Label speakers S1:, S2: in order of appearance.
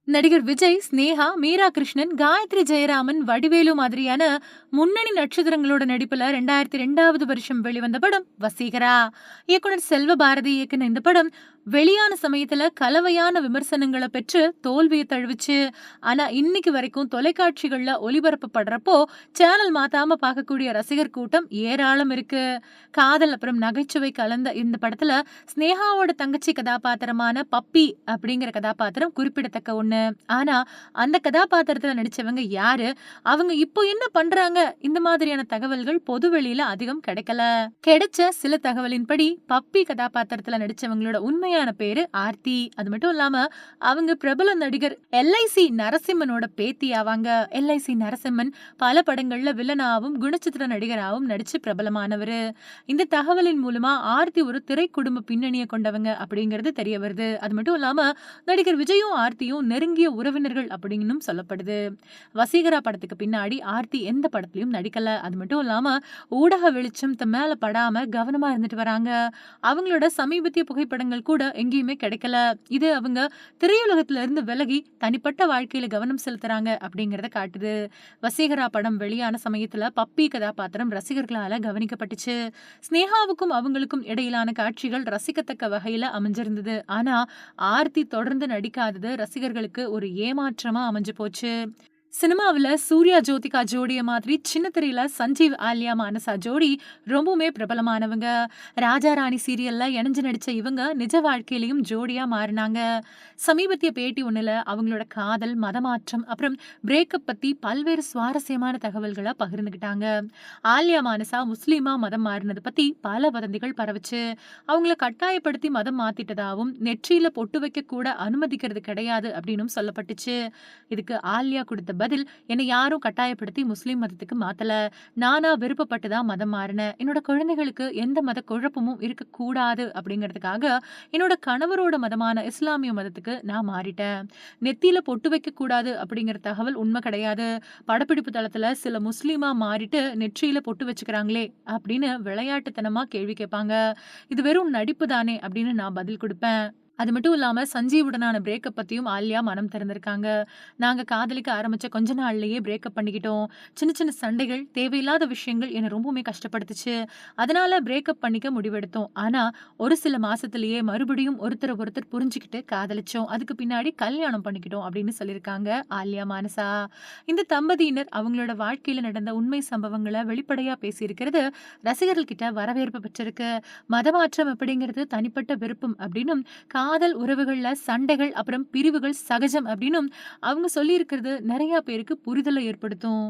S1: நடிகர் விஜய், ஸ்நேகா, மீரா கிருஷ்ணன், காயத்ரி ஜெயராமன், வடிவேலு மாதிரியான முன்னணி நட்சத்திரங்களோட நடிப்புல 2002வது வருஷம் வெளிவந்த படம் வசீகரா. இயக்குனர் செல்வபாரதி இயக்குன இந்த படம் வெளியான சமயத்துல கலவையான விமர்சனங்களை பெற்று தோல்வியை தழுவிச்சு. ஆனா இன்னைக்கு வரைக்கும் தொலைக்காட்சிகள்ல ஒளிபரப்பப்படுறப்போ சேனல் மாத்தாம பார்க்கக்கூடிய ரசிகர் கூட்டம் ஏராளம் இருக்கு. காதல் அப்புறம் நகைச்சுவை கலந்த இந்த படத்துல ஸ்நேகாவோட தங்கச்சி கதாபாத்திரமான பப்பி அப்படிங்கிற கதாபாத்திரம் குறிப்பிடத்தக்க ஒண்ணு. ஆனா அந்த கதாபாத்திரத்துல நடிச்சவங்க யாரு, அவங்க இப்போ என்ன பண்றாங்க, இந்த மாதிரியான தகவல்கள் பொதுவெளியில அதிகம் கிடைக்கல. கிடைச்ச சில தகவலின்படி பப்பி கதாபாத்திரத்துல நடிச்சவங்களோட உண்மையான பேரு ஆர்த்தி. அது மட்டும் இல்லாம அவங்க பிரபல நடிகர் எல்ஐசி நரசிம்மனோட பேத்தி ஆவாங்க. எல்ஐசி நரசிம்மன் பல படங்கள்ல வில்லனாவும் குணச்சித்திர நடிகராகவும் நடிச்சு பிரபலமானவரு. இந்த தகவலின் மூலமா ஆர்த்தி ஒரு திரை குடும்ப பின்னணியை கொண்டவங்க அப்படிங்கிறது தெரிய வருது. அது மட்டும் இல்லாம நடிகர் விஜயும் ஆர்த்தியும் நெருங்கிய உறவினர்கள் அப்படின்னு சொல்லப்படுது. வசீகரா படத்துக்கு பின்னாடி ஆர்த்தி எந்த படத்திலயும் நடிக்கல. அது மட்டும் இல்லாம ஊடக வெளிச்சம் தன் மேல படாம கவனமா இருந்துட்டு வராங்க. அவங்களோட சமீபத்திய புகைப்படங்கள் கூட எங்கேயுமே கிடைக்கல. இது அவங்க திரையுலகத்துல இருந்து விலகி தனிப்பட்ட வாழ்க்கையில கவனம் செலுத்துறாங்க அப்படிங்கறத காட்டுது. வசீகரா படம் வெளியான சமயத்துல பப்பி கதாபாத்திரம் ரசிகர்களால கவனிக்கப்பட்டுச்சு. ஸ்நேகாவுக்கும் அவங்களுக்கும் இடையிலான காட்சிகள் ரசிக்கத்தக்க வகையில அமைஞ்சிருந்தது. ஆனா ஆர்த்தி தொடர்ந்து நடிக்காதது ரசிகர்களுக்கு ஒரு ஏமாற்றமா அமைஞ்சு போச்சு. சினிமாவுல சூர்யா ஜோதிகா ஜோடிய மாதிரி சின்ன திரையில சஞ்சீவ் ஆலியா மானசா ஜோடி ரொம்பவுமே பிரபலமானவங்க. ராஜா ராணி சீரியல்ல இணைஞ்சு நடிச்ச இவங்க நிஜ வாழ்க்கையிலயும் ஜோடியா மாறினாங்க. சமீபத்திய பேட்டி ஒண்ணுல அவங்களோட காதல், மதமாற்றம் அப்புறம் பிரேக்கப் பத்தி பல்வேறு சுவாரஸ்யமான தகவல்களை பகிர்ந்துகிட்டாங்க. ஆலியா மானசா முஸ்லீமா மதம் மாறினது பத்தி பல வதந்திகள் பரவுச்சு. அவங்கள கட்டாயப்படுத்தி மதம் மாத்திட்டதாவும் நெற்றியில பொட்டு வைக்க கூட அனுமதிக்கிறது கிடையாது அப்படின்னு சொல்லப்பட்டுச்சு. இதுக்கு ஆலியா கொடுத்த பதில், என்னை யாரும் கட்டாயப்படுத்தி முஸ்லிம் மதத்துக்கு மாத்தல. நானா விருப்பப்பட்டுதான் மதம் மாறினேன். என்னோட குழந்தைகளுக்கு எந்த மத குழப்பமும் இருக்கக்கூடாது அப்படிங்கிறதுக்காக என்னோட கணவரோட மதமான இஸ்லாமிய மதத்துக்கு நான் மாறிட்டேன். நெத்தியில பொட்டு வைக்க கூடாது அப்படிங்கிற தகவல் உண்மை கிடையாது. படப்பிடிப்பு தளத்துல சில முஸ்லீமா மாறிட்டு நெற்றியில பொட்டு வச்சுக்கிறாங்களே அப்படின்னு விளையாட்டுத்தனமா கேள்வி கேட்பாங்க. இது வெறும் நடிப்பு தானே அப்படின்னு நான் பதில் கொடுப்பேன். அது மட்டும் இல்லாம சஞ்சீவுடனான பிரேக்கப் பத்தியும் ஆலியா மனம் திறந்திருக்காங்க. நாங்க காதலிக்க ஆரம்பிச்ச கொஞ்ச நாள்லயே பிரேக்கப் பண்ணிக்கிட்டோம். சின்ன சின்ன சண்டைகள், தேவையில்லாத விஷயங்கள் என்ன ரொம்பவுமே கஷ்டப்படுத்துச்சு. அதனால பிரேக்கப் பண்ணிக்க முடிவெடுத்தோம். ஆனா ஒரு சில மாசத்திலேயே மறுபடியும் ஒருத்தர ஒருத்தர் புரிஞ்சுக்கிட்டு காதலிச்சோம். அதுக்கு பின்னாடி கல்யாணம் பண்ணிக்கிட்டோம் அப்படின்னு சொல்லியிருக்காங்க ஆலியா மானசா. இந்த தம்பதியினர் அவங்களோட வாழ்க்கையில நடந்த உண்மை சம்பவங்களை வெளிப்படையா பேசியிருக்கிறது ரசிகர்கள் கிட்ட வரவேற்பு பெற்றிருக்கு. மதமாற்றம் அப்படிங்கிறது தனிப்பட்ட விருப்பம் அப்படின்னும், காதல் உறவுகள்ல சண்டைகள் அப்புறம் பிரிவுகள் சகஜம் அப்படின்னும் அவங்க சொல்லி இருக்கிறது நிறைய பேருக்கு புரிதலை ஏற்படுத்தும்.